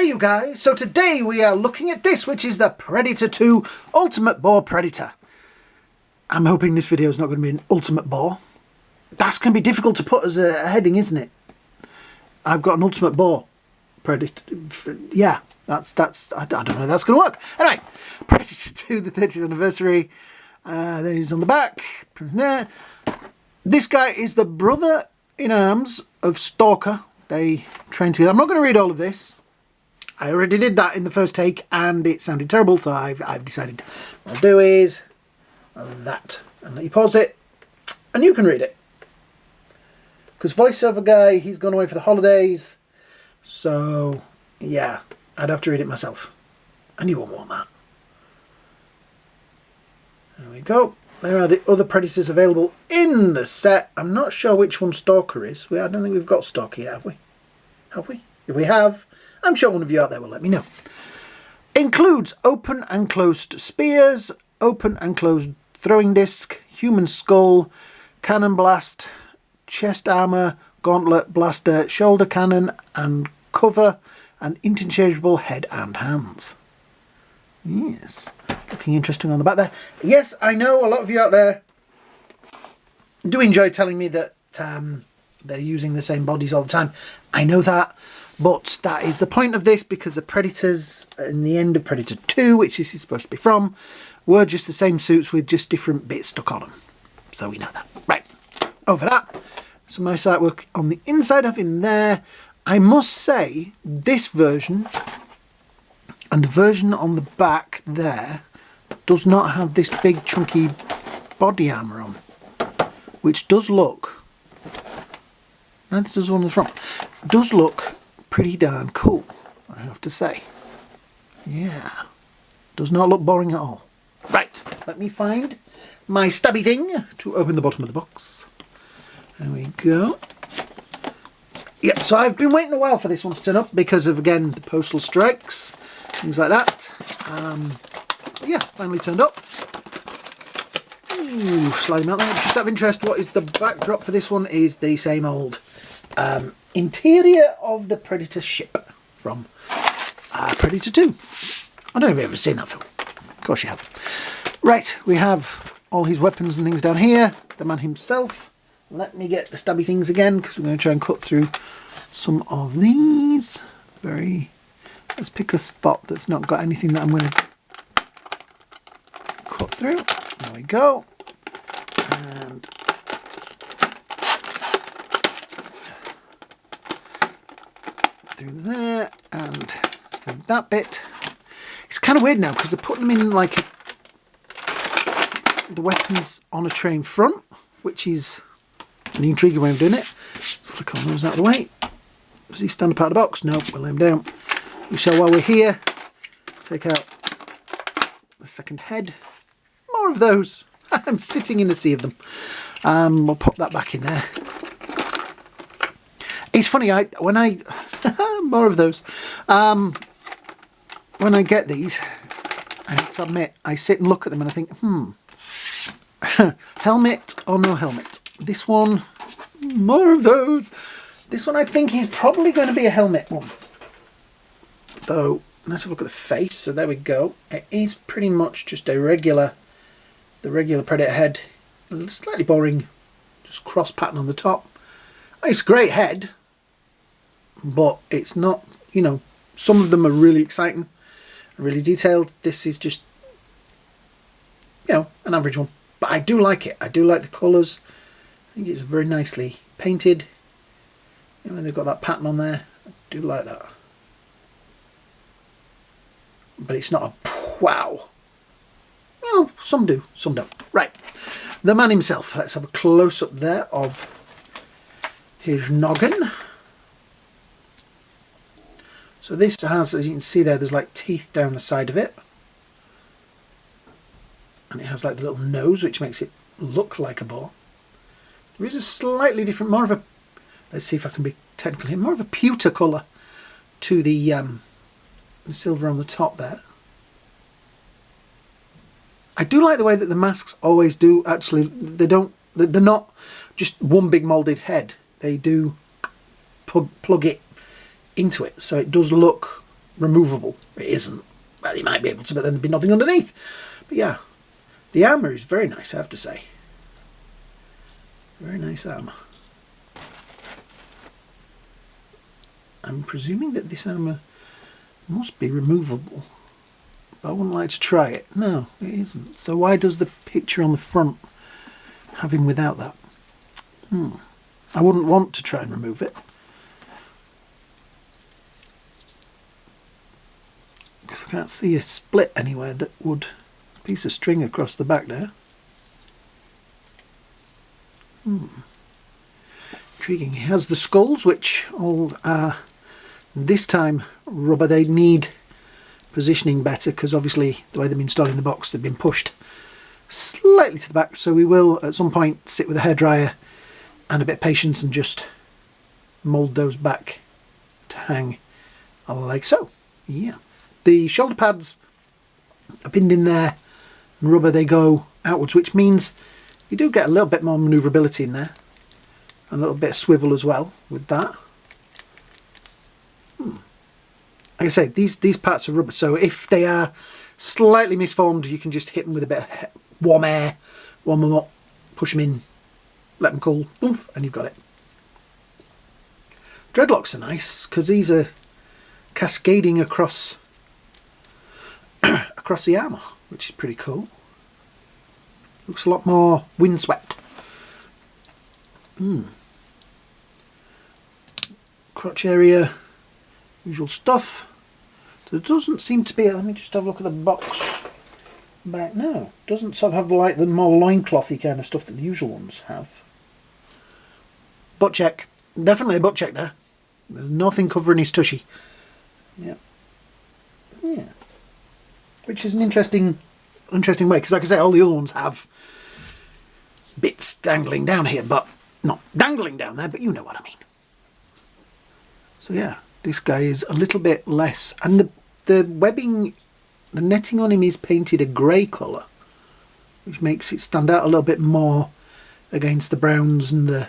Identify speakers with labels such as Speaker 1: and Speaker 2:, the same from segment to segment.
Speaker 1: Hey you guys, so today we are looking at this, which is the Predator 2 Ultimate Boar Predator. I'm hoping this video is not going to be an Ultimate Boar. That's going to be difficult to put as a heading, isn't it? I've got an Ultimate Boar Predator. Yeah, that's I don't know if that's going to work. Anyway, Predator 2, the 30th anniversary. There he's on the back. This guy is the brother in arms of Stalker. They train together. I'm not going to read all of this. I already did that in the first take and it sounded terrible, so I've decided what I'll do is that. And let you pause it and you can read it. Because voiceover guy, he's gone away for the holidays. So, yeah, I'd have to read it myself. And you won't want that. There we go. There are the other Predators available in the set. I'm not sure which one Stalker is. I don't think we've got Stalker yet, have we? Have we? If we have, I'm sure one of you out there will let me know. Includes open and closed spears, open and closed throwing disc, human skull, cannon blast, chest armor, gauntlet, blaster, shoulder cannon and cover, and interchangeable head and hands. Yes, looking interesting on the back there. Yes, I know a lot of you out there do enjoy telling me that they're using the same bodies all the time. I know that. But that is the point of this, because the Predators in the end of Predator 2, which this is supposed to be from, were just the same suits with just different bits stuck on them. So we know that. Right, over that. Some nice artwork on the inside of in there. I must say, this version and the version on the back there does not have this big chunky body armour on, which does look, neither does one on the front, does look pretty darn cool, I have to say. Yeah, does not look boring at all. Right, let me find my stabby thing to open the bottom of the box. There we go. Yep, so I've been waiting a while for this one to turn up because of, again, the postal strikes, things like that. Yeah, finally turned up. Ooh, slide him out there. Just out of interest, what is the backdrop for this one is the same old interior of the Predator ship from Predator 2. I don't know if you've ever seen that film. Of course you have. Right, we have all his weapons and things down here. The man himself. Let me get the stabby things again, because we're going to try and cut through some of these. Let's pick a spot that's not got anything that I'm going to cut through. There we go. And through there and through that bit. It's kind of weird now because they're putting them in like the weapons on a train front, which is an intriguing way of doing it. Flick all those out of the way. Does he stand up out of the box? No, we'll lay him down. We shall, while we're here, take out the second head. More of those. I'm sitting in a sea of them. We'll pop that back in there. It's funny, when I more of those. When I get these, I have to admit, I sit and look at them and I think, helmet or no helmet? This one, more of those. This one I think is probably going to be a helmet one. Though, let's have a look at the face. So there we go. It is pretty much just the regular Predator head. Slightly boring, just cross pattern on the top. It's a great head, but it's not, you know, some of them are really exciting, really detailed. This is just, you know, an average one. But I do like it. I do like the colours. I think it's very nicely painted. You know, they've got that pattern on there. I do like that. But it's not a wow. Well, some do, some don't. Right, the man himself. Let's have a close-up there of his noggin. So this has, as you can see there's like teeth down the side of it. And it has like the little nose, which makes it look like a boar. There is a slightly different, more of a, let's see if I can be technical here, more of a pewter colour to the silver on the top there. I do like the way that the masks always do, actually, they're not just one big moulded head. They do plug it into it, so it does look removable. It isn't. Well, you might be able to, but then there'd be nothing underneath. But yeah, the armour is very nice, I have to say. Very nice armour. I'm presuming that this armour must be removable. But I wouldn't like to try it. No, it isn't. So why does the picture on the front have him without that? I wouldn't want to try and remove it. Because I can't see a split anywhere that would... piece of string across the back there. Intriguing. He has the skulls, which all are this time rubber. They need positioning better because obviously the way they've been installed in the box, they've been pushed slightly to the back. So we will at some point sit with a hairdryer and a bit of patience and just mould those back to hang like so. Yeah. The shoulder pads are pinned in there and rubber, they go outwards, which means you do get a little bit more manoeuvrability in there. A little bit of swivel as well with that. Like I say, these parts are rubber, so if they are slightly misformed, you can just hit them with a bit of warm air, warm them up, push them in, let them cool, oomph, and you've got it. Dreadlocks are nice because these are cascading across across the armour, which is pretty cool. Looks a lot more windswept. Crotch area, usual stuff. There doesn't seem to be, let me just have a look at the box back now. Doesn't sort of have the more loinclothy kind of stuff that the usual ones have. Butt check. Definitely a butt check there. There's nothing covering his tushy. Yeah. Yeah. Which is an interesting way, because like I say, all the other ones have bits dangling down here, but not dangling down there, but you know what I mean. So yeah, this guy is a little bit less, and the webbing, the netting on him is painted a grey colour, which makes it stand out a little bit more against the browns and the,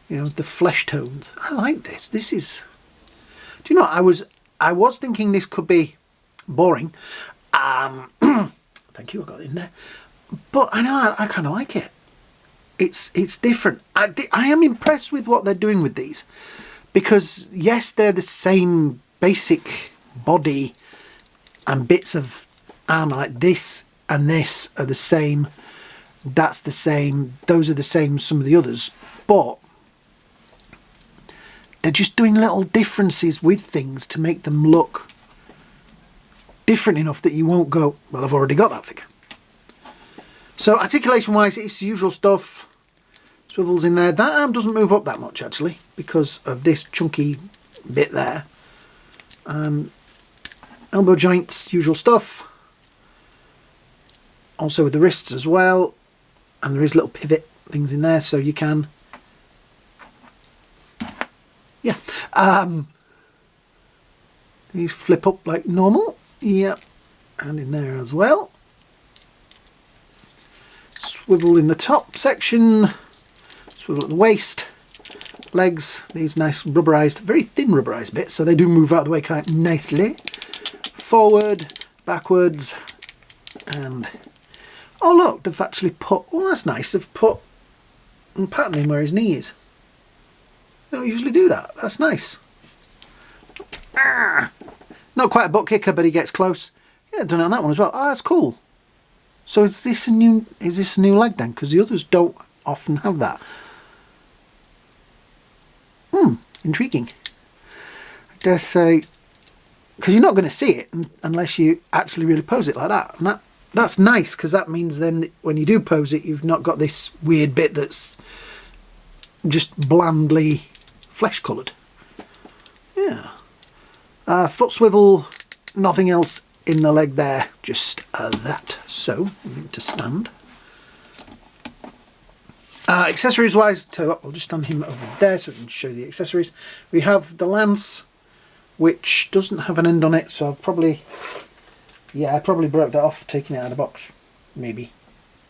Speaker 1: you know, the flesh tones. I like this. This is, do you know, I was thinking this could be boring. Thank you, I got it in there. But I know I kind of like it. It's different. I am impressed with what they're doing with these, because yes, they're the same basic body and bits of armour, like this and this are the same, that's the same, those are the same as some of the others, but they're just doing little differences with things to make them look different enough that you won't go, well, I've already got that figure. So articulation wise, it's the usual stuff. Swivels in there. That arm doesn't move up that much actually because of this chunky bit there. Elbow joints, usual stuff. Also with the wrists as well. And there is little pivot things in there so you can, yeah. These flip up like normal. Yeah. And in there as well. Swivel in the top section. Swivel at the waist. Legs, these nice rubberized, very thin rubberized bits, so they do move out of the way quite nicely. Forward, backwards, and oh look, they've actually put, oh that's nice, they've put a pattern in where his knee is. They don't usually do that, that's nice. Not quite a butt kicker, but he gets close. Yeah, done it on that one as well. Oh, that's cool. So is this a new leg then? Because the others don't often have that. Intriguing. I dare say, because you're not going to see it unless you actually really pose it like that. And that's nice, because that means then when you do pose it, you've not got this weird bit that's just blandly flesh coloured. Yeah. Foot swivel, nothing else in the leg there, just that. So, I'm going to stand. Accessories wise, tell you what, I'll just stand him over there so I can show you the accessories. We have the lance, which doesn't have an end on it, so I'll probably, yeah, I probably broke that off taking it out of the box, maybe.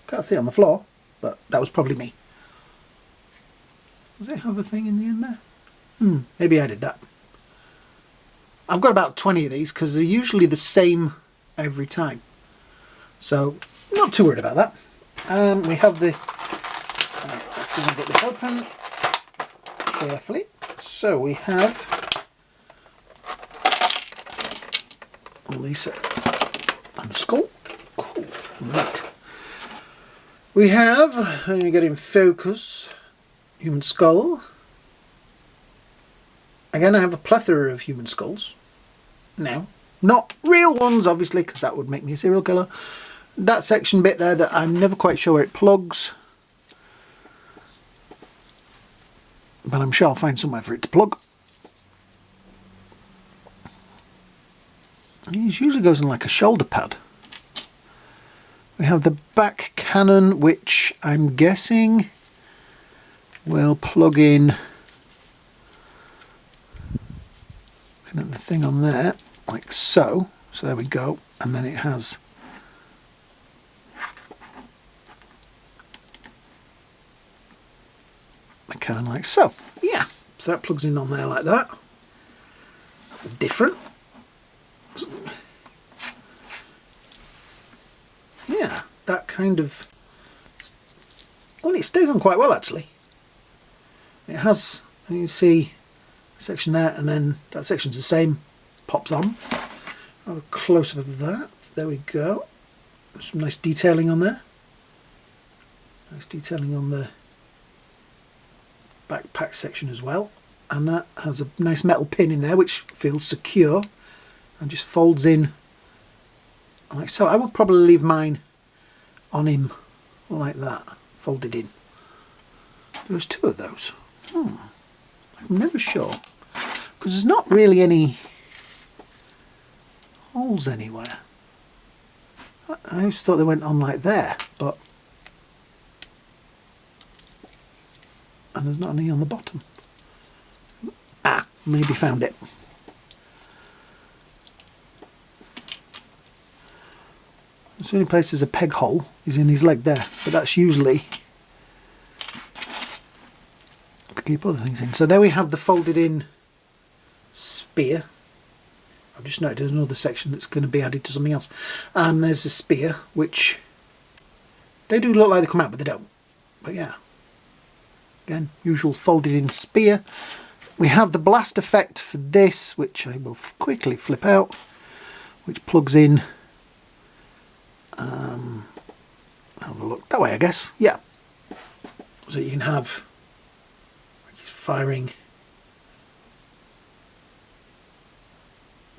Speaker 1: Can't see it on the floor, but that was probably me. Does it have a thing in the end there? Maybe I did that. I've got about 20 of these because they're usually the same every time. So, not too worried about that. We have the... let's see if I can get this open carefully. So, we have... Lisa and the skull. Cool. Right. We have, I'm going to get in focus, human skull. Again, I have a plethora of human skulls now. Not real ones, obviously, because that would make me a serial killer. That section bit there that I'm never quite sure where it plugs. But I'm sure I'll find somewhere for it to plug. It usually goes in like a shoulder pad. We have the back cannon, which I'm guessing will plug in. Looking at the thing on there, like so. So there we go. And then it has the cannon like so. Yeah. So that plugs in on there like that. Different. Yeah, that kind of... Well, it stays on quite well, actually. It has, you can see, a section there, and then that section's the same, pops on. Have a close-up of that. There we go. Some nice detailing on there. Nice detailing on the backpack section as well. And that has a nice metal pin in there, which feels secure, and just folds in like so. I would probably leave mine on him like that, folded in. There's two of those. I'm never sure, because there's not really any holes anywhere. I just thought they went on like there, but and there's not any on the bottom. Ah, maybe found it. The only place there's a peg hole is in his leg there, but that's usually to keep other things in. So there we have the folded in spear. I've just noted there's another section that's going to be added to something else. There's the spear, which they do look like they come out, but they don't. But yeah, again, usual folded in spear. We have the blast effect for this, which I will quickly flip out, which plugs in. Have a look that way, I guess. Yeah. So you can have, he's firing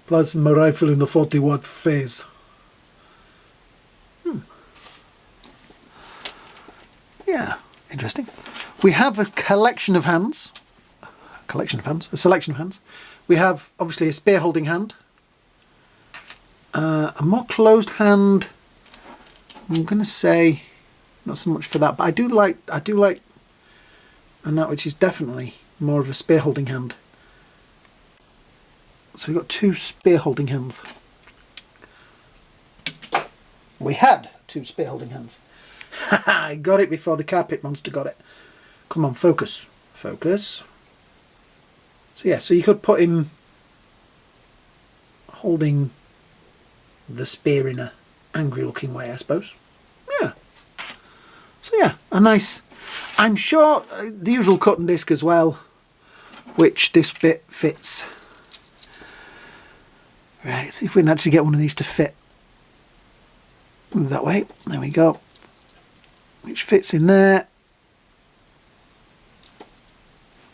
Speaker 1: plasma rifle in the 40-watt phase. Yeah, interesting. We have a collection of hands. A selection of hands. We have obviously a spear holding hand. A more closed hand. I'm going to say not so much for that, but I do like and that, which is definitely more of a spear holding hand. So we've got two spear holding hands. We had two spear holding hands. I got it before the carpet monster got it. Come on, focus. Focus. So yeah, so you could put him holding the spear in a angry looking way, I suppose. Yeah. So yeah, a nice, I'm sure the usual cutting disc as well, which this bit fits. Right, see if we can actually get one of these to fit that way. There we go. Which fits in there.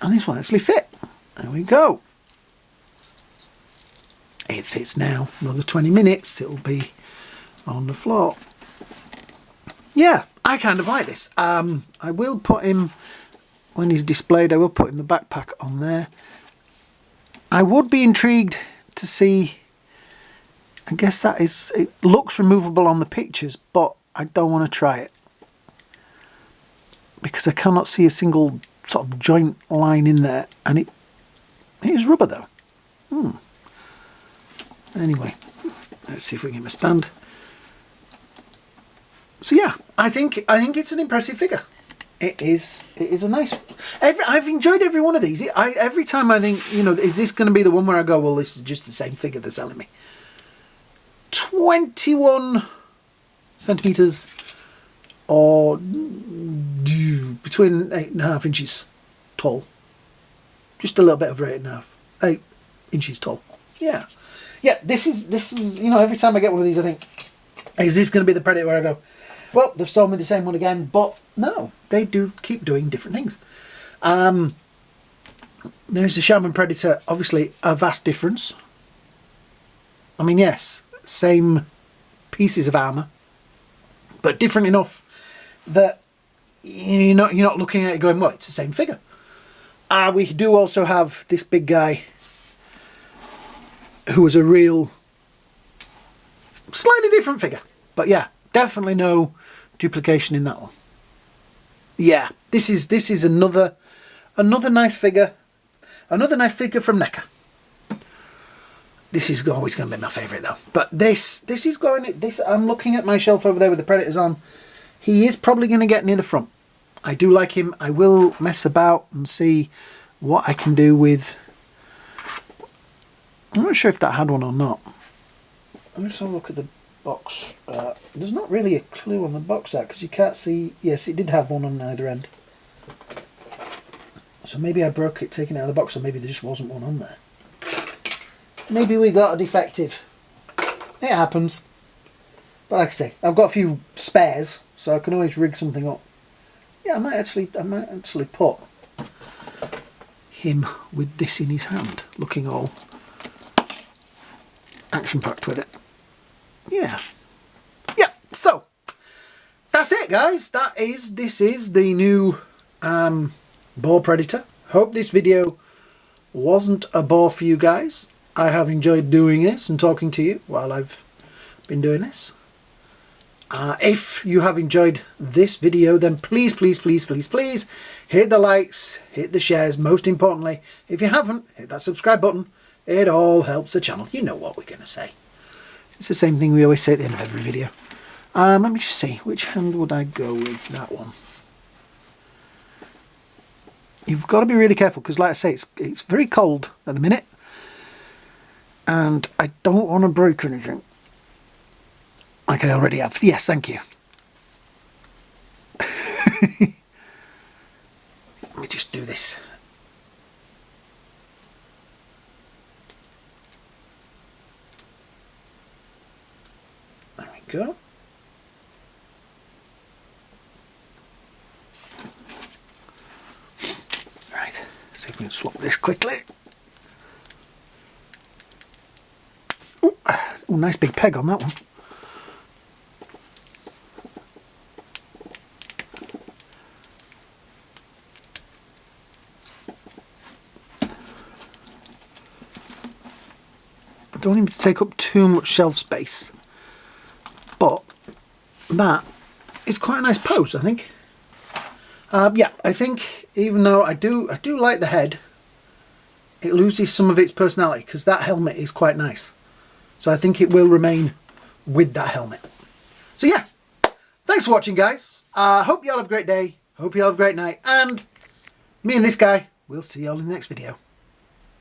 Speaker 1: And this one actually fit. There we go. It fits now. Another 20 minutes, it'll be on the floor. Yeah, I kind of like this. I will put him, when he's displayed, I will put him the backpack on there. I would be intrigued to see, I guess that is, it looks removable on the pictures, but I don't want to try it. Because I cannot see a single sort of joint line in there, and it is rubber though. Anyway, let's see if we can get him a stand. So yeah, I think it's an impressive figure. it is a nice. I've enjoyed every one of these. Every time I think, you know, is this going to be the one where I go, well, this is just the same figure they're selling me. 21 centimeters, or between 8.5 inches tall. Just a little bit over 8 inches tall. Yeah. This is you know, every time I get one of these, I think, is this going to be the Predator where I go, well, they've sold me the same one again? But no, they do keep doing different things. There's the Shaman Predator. Obviously, a vast difference. I mean, yes, same pieces of armour, but different enough that you're not looking at it going, well, it's the same figure. We do also have this big guy who was a real slightly different figure, but yeah, definitely no duplication in that one. Yeah, this is another nice figure, from NECA. This is always going to be my favourite though. But this is going. I'm looking at my shelf over there with the Predators on. He is probably going to get near the front. I do like him. I will mess about and see what I can do with. I'm not sure if that had one or not. Let's have a look at the box. There's not really a clue on the box art because you can't see. Yes, it did have one on either end. So maybe I broke it taking it out of the box, or maybe there just wasn't one on there. Maybe we got a defective. It happens. But like I say, I've got a few spares, so I can always rig something up. Yeah, I might actually put him with this in his hand, looking all action-packed with it. Yeah. So that's it, guys. This is the new boar Predator. Hope this video wasn't a bore for you guys. I have enjoyed doing this and talking to you while I've been doing this. If you have enjoyed this video, then please hit the likes, hit the shares. Most importantly, if you haven't, hit that subscribe button. It all helps the channel. You know what we're going to say. It's the same thing we always say at the end of every video. Let me just see, which hand would I go with that one? You've got to be really careful because, like I say, it's very cold at the minute. And I don't want to break anything. Like I already have. Yes, thank you. Let me just do this. There we go. Right, see if we can swap this quickly. Oh, nice big peg on that one. I don't want him to take up too much shelf space, but that is quite a nice pose, I think. Yeah, I think even though I do like the head, it loses some of its personality because that helmet is quite nice. So I think it will remain with that helmet. So yeah, thanks for watching, guys. Hope you all have a great day. Hope you all have a great night. And me and this guy, we'll see you all in the next video.